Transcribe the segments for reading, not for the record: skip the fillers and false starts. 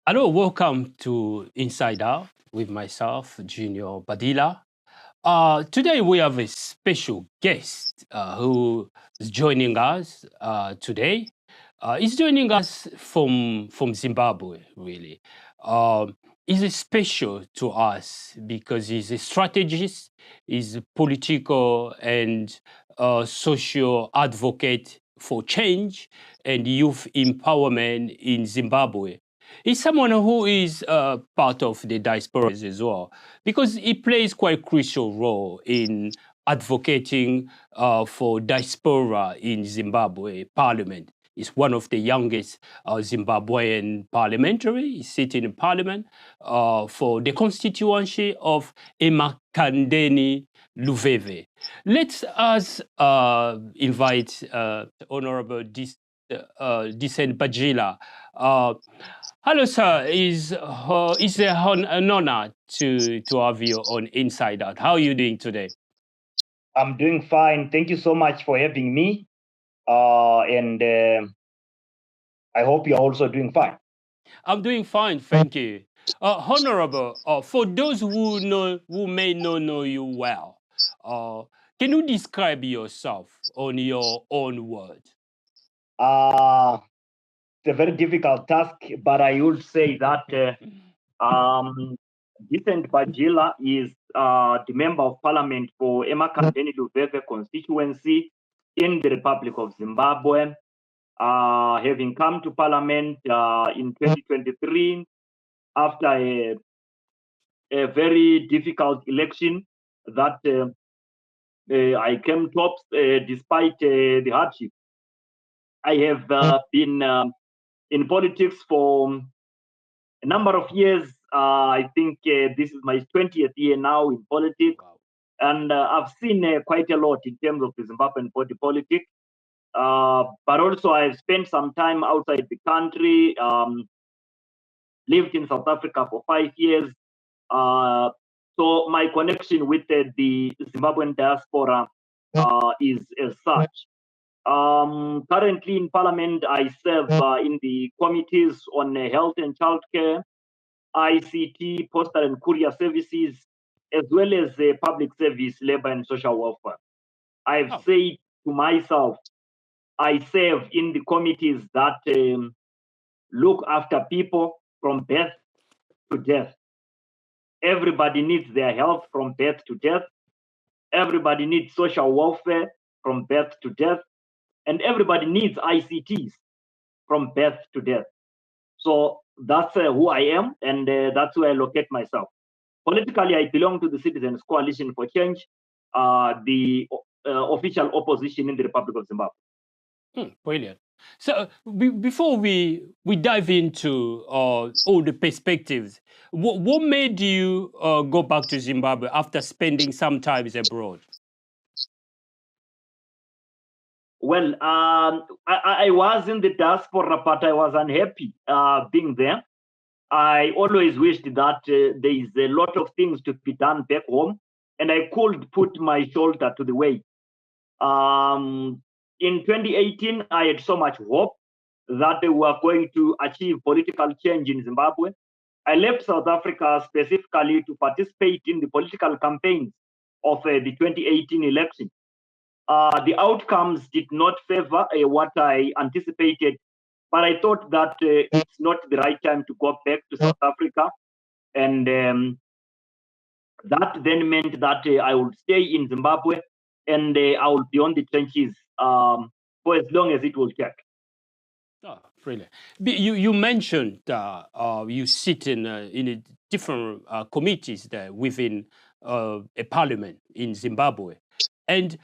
Hello, welcome to Inside Out with myself, Junior Badila. Today we have a special guest who is joining us today. He's joining us from Zimbabwe, really. He's special to us because he's a strategist, he's a political and social advocate for change and youth empowerment in Zimbabwe. He's someone who is part of the diaspora as well, because he plays quite crucial role in advocating for diaspora in Zimbabwe Parliament. He's one of the youngest Zimbabwean parliamentary. He's sitting in Parliament for the constituency of Emakhandeni Luveve. Let us invite Honorable Discent Bajila. Hello, sir. It's an honor to have you on Inside Out. How are you doing today? I'm doing fine. Thank you so much for having me. And I hope you're also doing fine. I'm doing fine, thank you. Honorable, for those who may not know you well, can you describe yourself on your own word? It's a very difficult task, but I would say that Discent Bajila is the Member of Parliament for Emakhandeni Luveve Constituency in the Republic of Zimbabwe. Having come to Parliament in 2023 after a very difficult election that I came tops despite the hardship. I have been in politics for a number of years. I think this is my 20th year now in politics. Wow. And I've seen quite a lot in terms of the Zimbabwean politics. But also I've spent some time outside the country, lived in South Africa for 5 years. So my connection with the Zimbabwean diaspora is as such. Currently in Parliament, I serve in the committees on health and childcare, ICT, postal and courier services, as well as public service, labor and social welfare. I've said to myself, I serve in the committees that look after people from birth to death. Everybody needs their health from birth to death. Everybody needs social welfare from birth to death. And everybody needs ICTs from birth to death. So that's who I am, and that's where I locate myself. Politically, I belong to the Citizens Coalition for Change, the official opposition in the Republic of Zimbabwe. Brilliant. So before we dive into all the perspectives, what made you go back to Zimbabwe after spending some time abroad? Well, I was in the diaspora, but I was unhappy being there. I always wished that there is a lot of things to be done back home, and I could put my shoulder to the weight. In 2018, I had so much hope that we were going to achieve political change in Zimbabwe. I left South Africa specifically to participate in the political campaigns of the 2018 election. The outcomes did not favor what I anticipated, but I thought that it's not the right time to go back to South Africa. And that then meant that I would stay in Zimbabwe and I would be on the trenches for as long as it will take. Oh, brilliant. You mentioned you sit in a different committees there within a parliament in Zimbabwe. And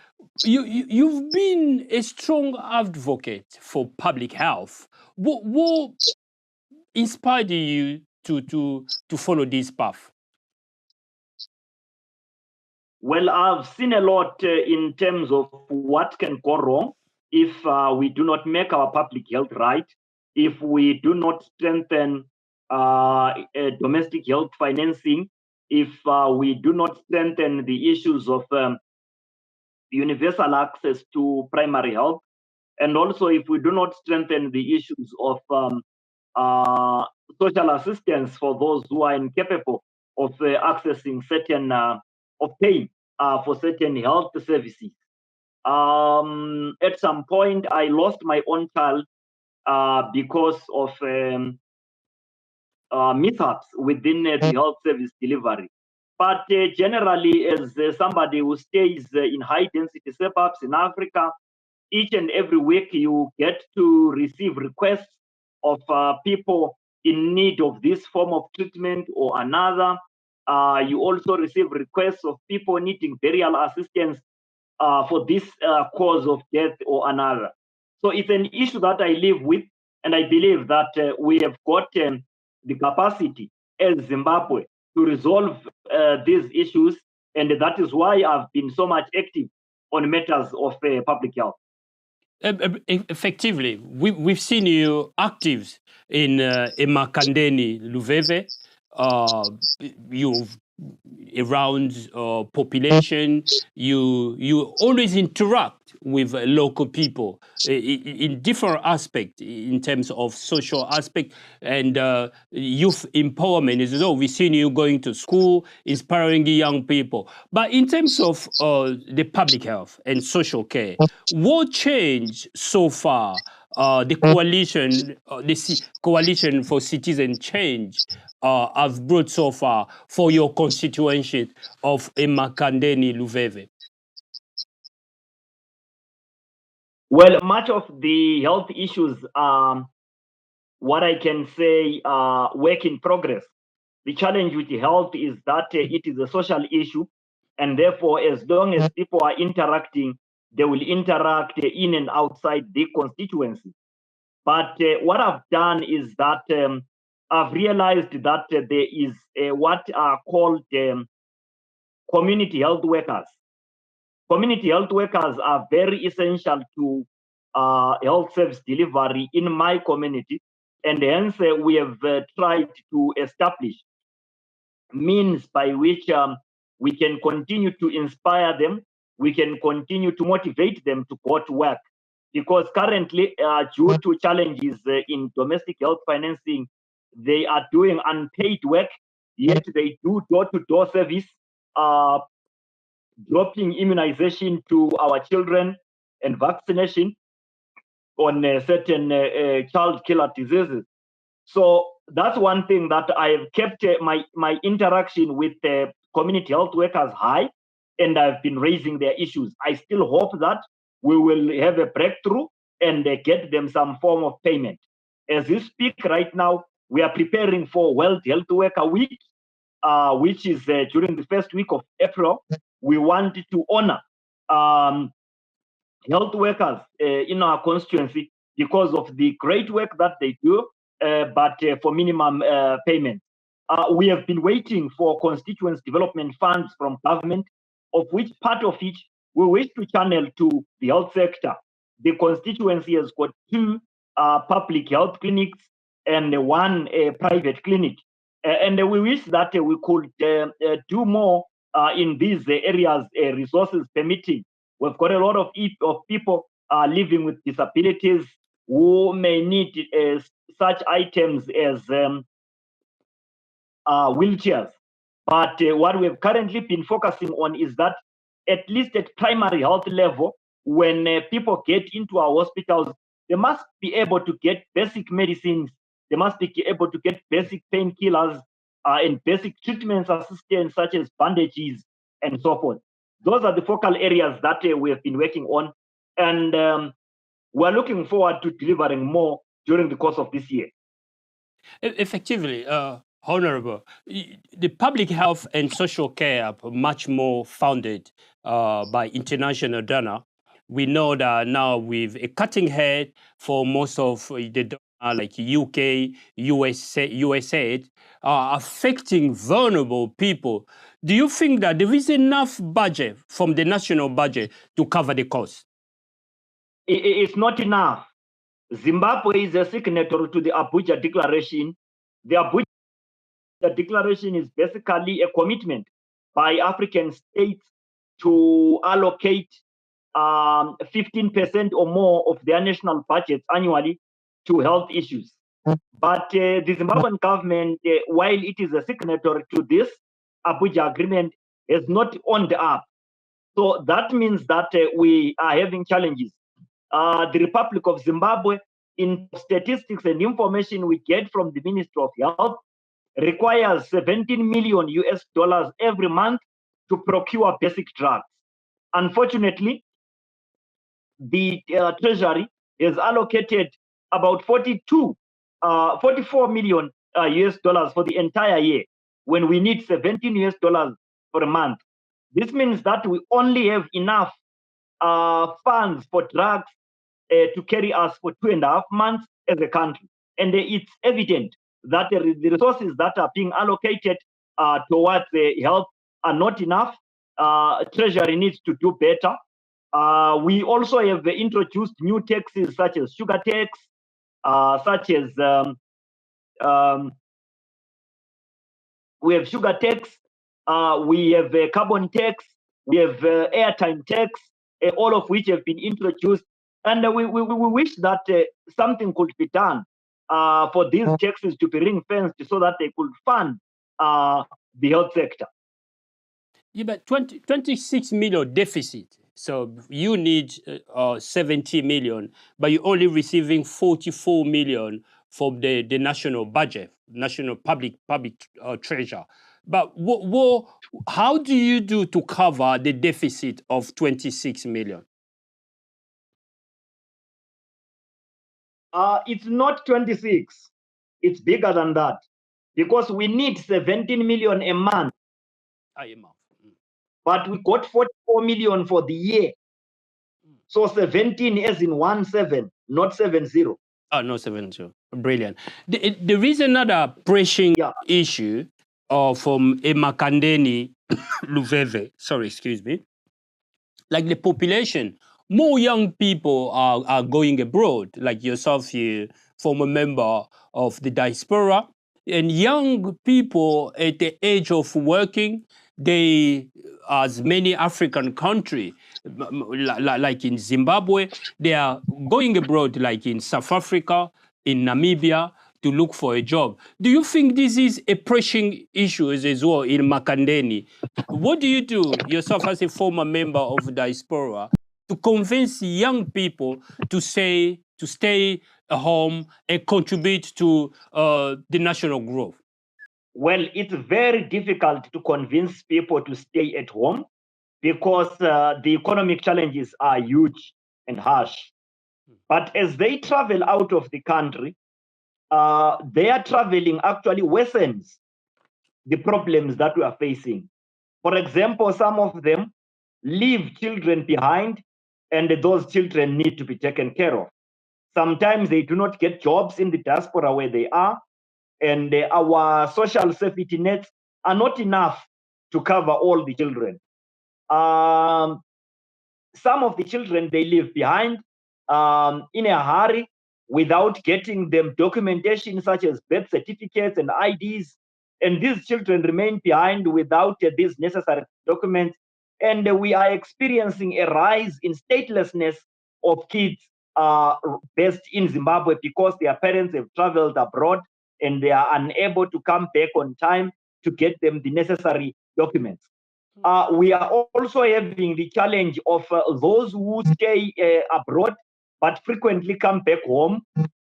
you've been a strong advocate for public health. What inspired you to follow this path? Well, I've seen a lot in terms of what can go wrong if we do not make our public health right, if we do not strengthen domestic health financing, if we do not strengthen the issues of universal access to primary health, and also if we do not strengthen the issues of social assistance for those who are incapable of accessing certain of paying for certain health services. At some point, I lost my own child because of mishaps within the health service delivery. But generally, as somebody who stays in high density suburbs in Africa, each and every week you get to receive requests of people in need of this form of treatment or another. You also receive requests of people needing burial assistance for this cause of death or another. So it's an issue that I live with, and I believe that we have got the capacity as Zimbabwe to resolve these issues, and that is why I've been so much active on matters of public health. Effectively, we've seen you active in Emakhandeni Luveve. You've around population. You always interact with local people in different aspects in terms of social aspect and youth empowerment as well. We've seen you going to school, inspiring young people. But in terms of the public health and social care, what changed so far? The coalition for citizen change have brought so far for your constituency of Emakhandeni Luveve? Well, much of the health issues, what I can say, work in progress. The challenge with health is that it is a social issue, and therefore, as long as people are interacting, they will interact in and outside the constituency. But what I've done is that I've realized that there is what are called community health workers. Community health workers are very essential to health service delivery in my community, and hence we have tried to establish means by which we can continue to inspire them, we can continue to motivate them to go to work. Because currently, due to challenges in domestic health financing, they are doing unpaid work, yet they do door-to-door service, dropping immunization to our children and vaccination on certain child killer diseases. So that's one thing that I have kept my interaction with community health workers high, and I've been raising their issues. I still hope that we will have a breakthrough and get them some form of payment. As we speak right now, we are preparing for World Health Worker Week, which is during the first week of April. We want to honor health workers in our constituency because of the great work that they do, but for minimum payment. We have been waiting for constituency development funds from government, of which part of it we wish to channel to the health sector. The constituency has got 2 public health clinics and 1 private clinic. And we wish that we could do more in these areas, resources permitting. We've got a lot of people living with disabilities who may need such items as wheelchairs. But what we've currently been focusing on is that at least at primary health level, when people get into our hospitals, they must be able to get basic medicines. They must be able to get basic painkillers and basic treatments assistance such as bandages and so forth. Those are the focal areas that we have been working on, and we're looking forward to delivering more during the course of this year. Effectively, Honorable, the public health and social care are much more founded by international donor. We know that now with a cutting head for most of the donor like UK, USA affecting vulnerable people. Do you think that there is enough budget from the national budget to cover the cost? It's not enough. Zimbabwe is a signatory to the Abuja Declaration. The Abuja Declaration is basically a commitment by African states to allocate 15% or more of their national budgets annually to health issues. But the Zimbabwean government, while it is a signatory to this Abuja agreement, has not owned up. So that means that we are having challenges. The Republic of Zimbabwe, in statistics and information we get from the Ministry of Health, requires 17 million US dollars every month to procure basic drugs. Unfortunately, the Treasury has allocated about 44 million US dollars for the entire year when we need 17 US dollars for a month. This means that we only have enough funds for drugs to carry us for 2.5 months as a country. And it's evident that the resources that are being allocated towards health are not enough. Treasury needs to do better. We also have introduced new taxes such as sugar tax, such as we have sugar tax, we have carbon tax, we have airtime tax, all of which have been introduced. And we wish that something could be done for these taxes to be ring-fenced so that they could fund the health sector. Yeah, but 26 million deficit. So you need 70 million, but you're only receiving 44 million from the national budget, national public treasure. But how do you do to cover the deficit of 26 million? It's not 26. It's bigger than that because we need 17 million a month. But we got 44 million for the year. So 17 as in 17, not 70. Oh, no, 70. Brilliant. There is another pressing issue from Emakhandeni Luveve. Sorry, excuse me. Like the population, more young people are going abroad, like yourself, you former member of the Diaspora. And young people at the age of working, they, as many African countries, like in Zimbabwe, they are going abroad, like in South Africa, in Namibia, to look for a job. Do you think this is a pressing issue as well in Emakhandeni? What do you do yourself as a former member of Diaspora to convince young people to stay at home and contribute to the national growth? Well, it's very difficult to convince people to stay at home because the economic challenges are huge and harsh. But as they travel out of the country, their traveling actually worsens the problems that we are facing. For example, some of them leave children behind, and those children need to be taken care of. Sometimes they do not get jobs in the diaspora where they are, and our social safety nets are not enough to cover all the children. Some of the children, they leave behind in a hurry without getting them documentation such as birth certificates and IDs. And these children remain behind without these necessary documents. And we are experiencing a rise in statelessness of kids based in Zimbabwe because their parents have traveled abroad and they are unable to come back on time to get them the necessary documents. We are also having the challenge of those who stay abroad but frequently come back home.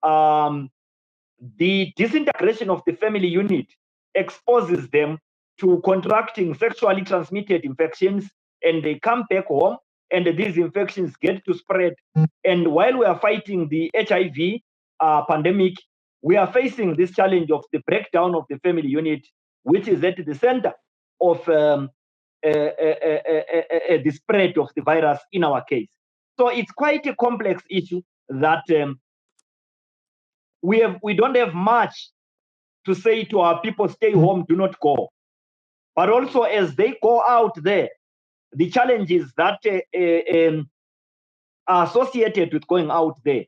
The disintegration of the family unit exposes them to contracting sexually transmitted infections, and they come back home and these infections get to spread. And while we are fighting the HIV pandemic, we are facing this challenge of the breakdown of the family unit, which is at the center of the spread of the virus in our case. So it's quite a complex issue that we don't have much to say to our people, stay home, do not go. But also as they go out there, the challenges that are associated with going out there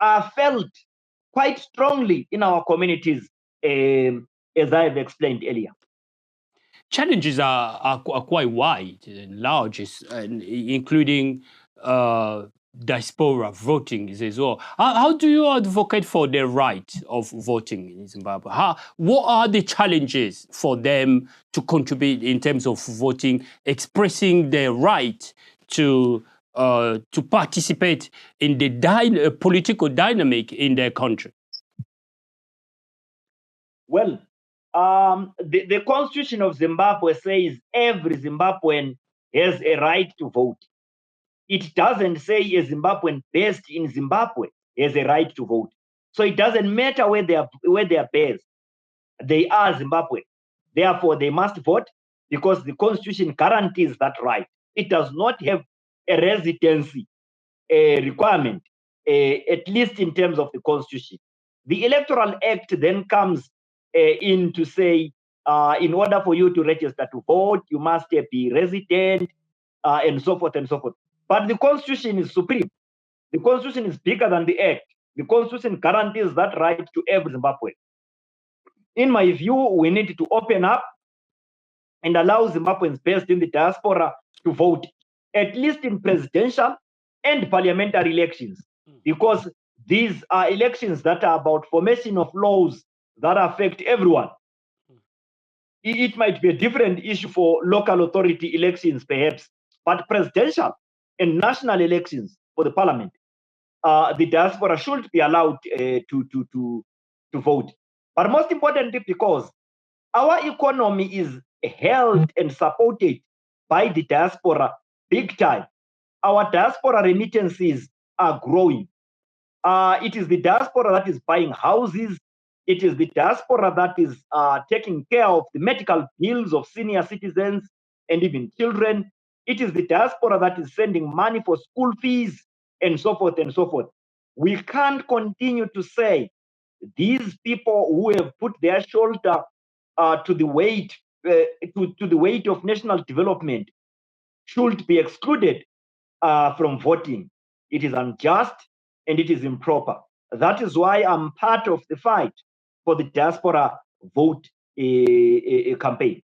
are felt quite strongly in our communities, as I have explained earlier. Challenges are quite wide and large, including diaspora voting as well. How do you advocate for their right of voting in Zimbabwe? What are the challenges for them to contribute in terms of voting, expressing their right to participate in the political dynamic in their country? Well, the Constitution of Zimbabwe says every Zimbabwean has a right to vote. It doesn't say a Zimbabwean based in Zimbabwe has a right to vote. So it doesn't matter where they are based. They are Zimbabwean. Therefore, they must vote because the Constitution guarantees that right. It does not have a residency requirement, at least in terms of the Constitution. The Electoral Act then comes in to say, in order for you to register to vote, you must be resident, and so forth and so forth. But the Constitution is supreme. The Constitution is bigger than the Act. The Constitution guarantees that right to every Zimbabwean. In my view, we need to open up and allow Zimbabweans based in the diaspora to vote, at least in presidential and parliamentary elections, because these are elections that are about formation of laws that affect everyone. It might be a different issue for local authority elections, perhaps, but presidential and national elections for the parliament, the diaspora should be allowed to vote. But most importantly, because our economy is held and supported by the diaspora big time. Our diaspora remittances are growing. It is the diaspora that is buying houses. It is the diaspora that is taking care of the medical bills of senior citizens and even children. It is the diaspora that is sending money for school fees and so forth and so forth. We can't continue to say these people who have put their shoulder to the weight to the weight of national development should be excluded from voting. It is unjust and it is improper. That is why I'm part of the fight for the diaspora vote campaign.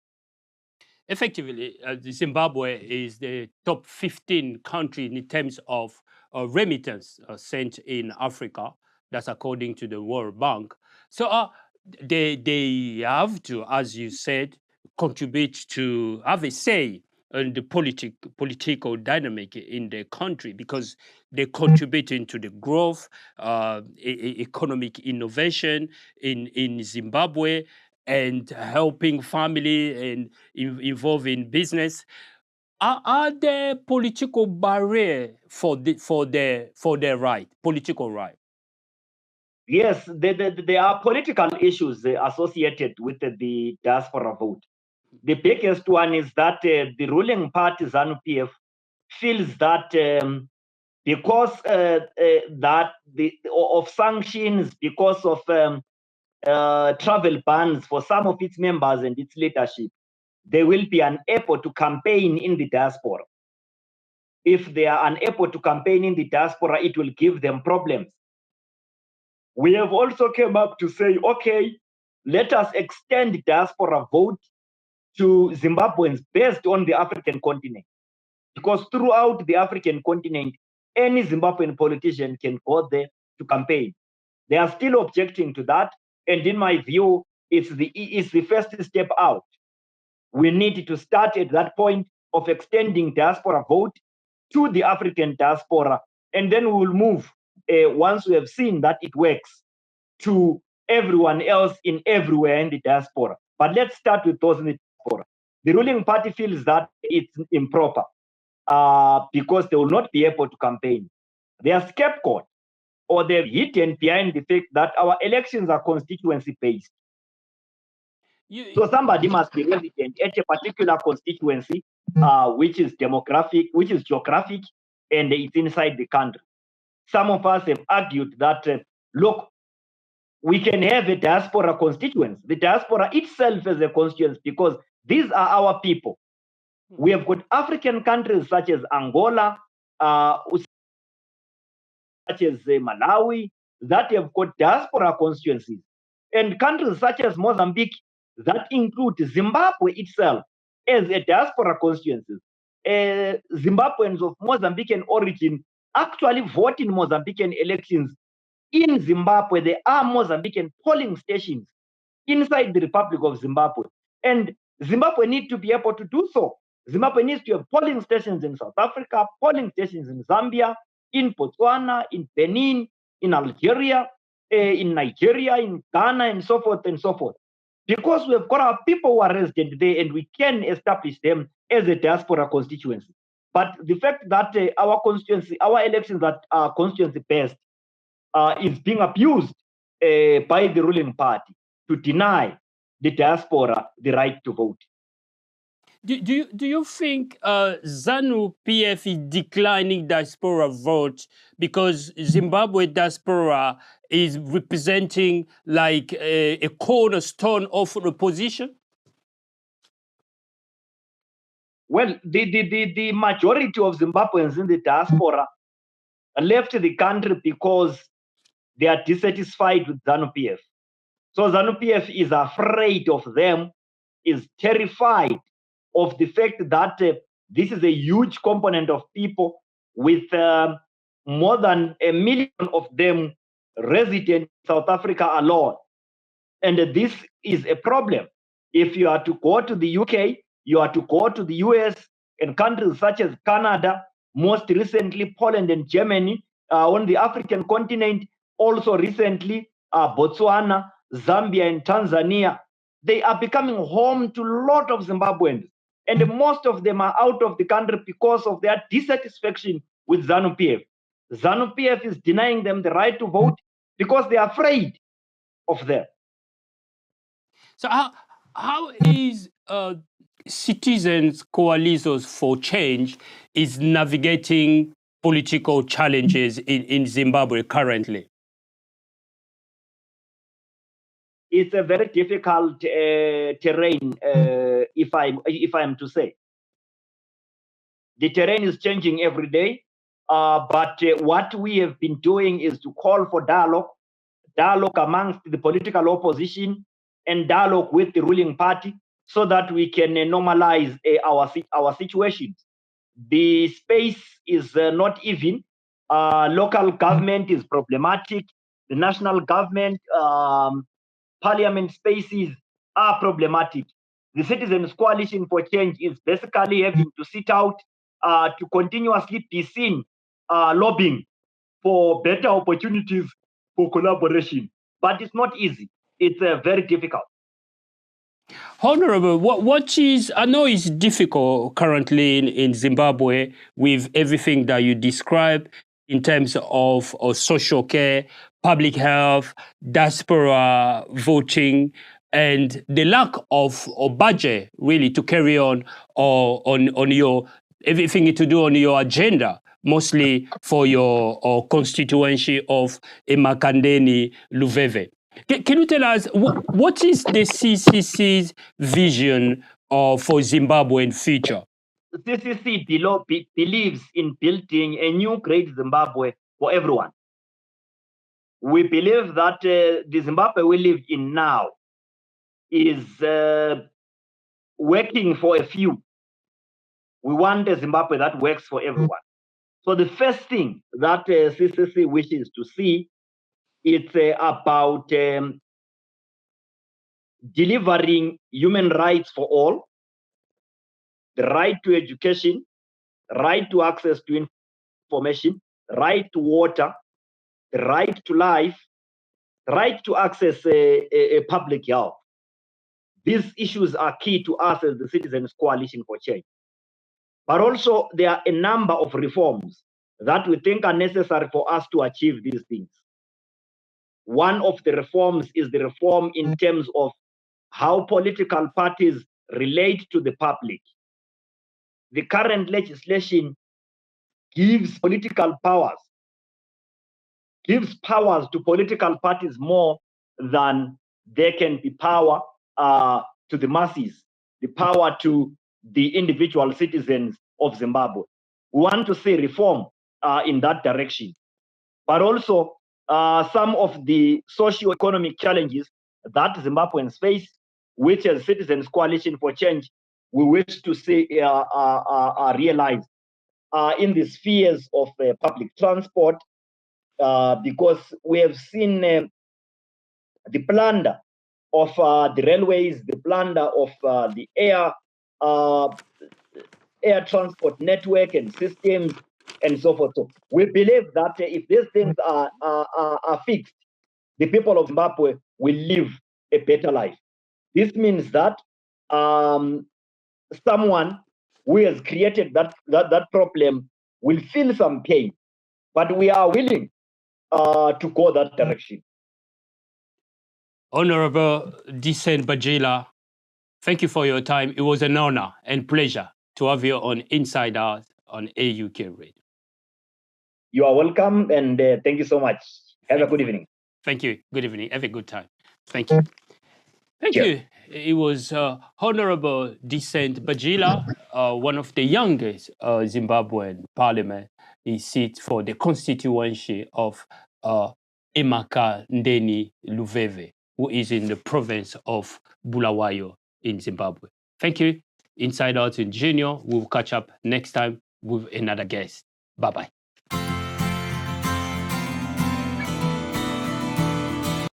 Effectively, Zimbabwe is the top 15 country in terms of remittance sent in Africa. That's according to the World Bank. So they have to, as you said, contribute to have a say in the political dynamic in the country because they contribute into the growth, economic innovation in Zimbabwe, and helping family and involved in business. Are there political barriers for their right, political right? Yes, there are political issues associated with the diaspora vote. The biggest one is that the ruling party ZANU-PF feels that because of sanctions, because of travel bans for some of its members and its leadership, they will be unable to campaign in the diaspora. If they are unable to campaign in the diaspora, it will give them problems. We have also come up to say, okay, let us extend diaspora vote to Zimbabweans based on the African continent. Because throughout the African continent, any Zimbabwean politician can go there to campaign. They are still objecting to that. And in my view, it's the first step out. We need to start at that point of extending diaspora vote to the African diaspora. And then we will move, once we have seen that it works, to everyone else in everywhere in the diaspora. But let's start with those in the diaspora. The ruling party feels that it's improper because they will not be able to campaign. They are scapegoat, or they're hidden behind the fact that our elections are constituency based. So somebody must be resident at a particular constituency, which is geographic, and it's inside the country. Some of us have argued that, look, we can have a diaspora constituency. The diaspora itself is a constituency because these are our people. We have got African countries such as Angola, such as Malawi, that have got diaspora constituencies. And countries such as Mozambique, that include Zimbabwe itself as a diaspora constituency. Zimbabweans of Mozambican origin actually vote in Mozambican elections in Zimbabwe. There are Mozambican polling stations inside the Republic of Zimbabwe. And Zimbabwe needs to be able to do so. Zimbabwe needs to have polling stations in South Africa, polling stations in Zambia, in Botswana, in Benin, in Algeria, in Nigeria, in Ghana, and so forth and so forth. Because we've got our people who are resident there and we can establish them as a diaspora constituency. But the fact that our constituency, our elections that are constituency based, is being abused by the ruling party to deny the diaspora the right to vote. Do you think ZANU PF is declining diaspora vote because Zimbabwe diaspora is representing like a cornerstone of the opposition? Well, the majority of Zimbabweans in the diaspora left the country because they are dissatisfied with ZANU PF. So ZANU PF is afraid of them, is terrified of the fact that this is a huge component of people with more than 1 million of them resident in South Africa alone. And this is a problem. If you are to go to the UK, you are to go to the US and countries such as Canada, most recently Poland and Germany, on the African continent, also recently Botswana, Zambia, and Tanzania. They are becoming home to a lot of Zimbabweans. And most of them are out of the country because of their dissatisfaction with ZANU PF. ZANU PF is denying them the right to vote because they are afraid of them. So how is Citizens Coalitions for Change is navigating political challenges in Zimbabwe currently? It's a very difficult terrain, if I'm to say. The terrain is changing every day, but what we have been doing is to call for dialogue amongst the political opposition and dialogue with the ruling party so that we can normalize our situations. The space is not even. Local government is problematic. The national government, parliament spaces are problematic. The Citizens Coalition for Change is basically having to sit out to continuously be seen lobbying for better opportunities for collaboration. But it's not easy. It's very difficult. Honorable, what is, I know it's difficult currently in Zimbabwe with everything that you described in terms of social care, public health, diaspora voting, and the lack of budget really to carry on your everything to do on your agenda, mostly for your constituency of Emakhandeni Luveve. Can you tell us what is the CCC's vision for Zimbabwean future? The CCC believes in building a new great Zimbabwe for everyone. We believe that the Zimbabwe we live in now is working for a few. We want a Zimbabwe that works for everyone. So the first thing that CCC wishes to see, it's about delivering human rights for all, the right to education, right to access to information, right to water, the right to life, right to access a public health. These issues are key to us as the Citizens Coalition for Change. But also there are a number of reforms that we think are necessary for us to achieve these things. One of the reforms is the reform in terms of how political parties relate to the public. The current legislation gives political powers, gives powers to political parties more than there can be power to the masses, the power to the individual citizens of Zimbabwe. We want to see reform in that direction. But also some of the socio-economic challenges that Zimbabweans face, which as Citizens Coalition for Change, we wish to see realized. in the spheres of public transport, because we have seen the plunder of the railways, the plunder of the air transport network and systems, and so forth. So we believe that if these things are fixed, the people of Zimbabwe will live a better life. This means that someone who has created that problem will feel some pain, but we are willing to go that direction. Honorable Discent Bajila, thank you for your time. It was an honor and pleasure to have you on Inside Out on AUK Radio. You are welcome, and thank you so much. Have a good evening. Thank you. Good evening. Have a good time. Thank you. Thank you. It was Honorable Discent Bajila, one of the youngest Zimbabwean parliament. He sits for the constituency of Emakhandeni Luveve, who is in the province of Bulawayo in Zimbabwe. Thank you. Inside Out in Junior. We'll catch up next time with another guest. Bye-bye.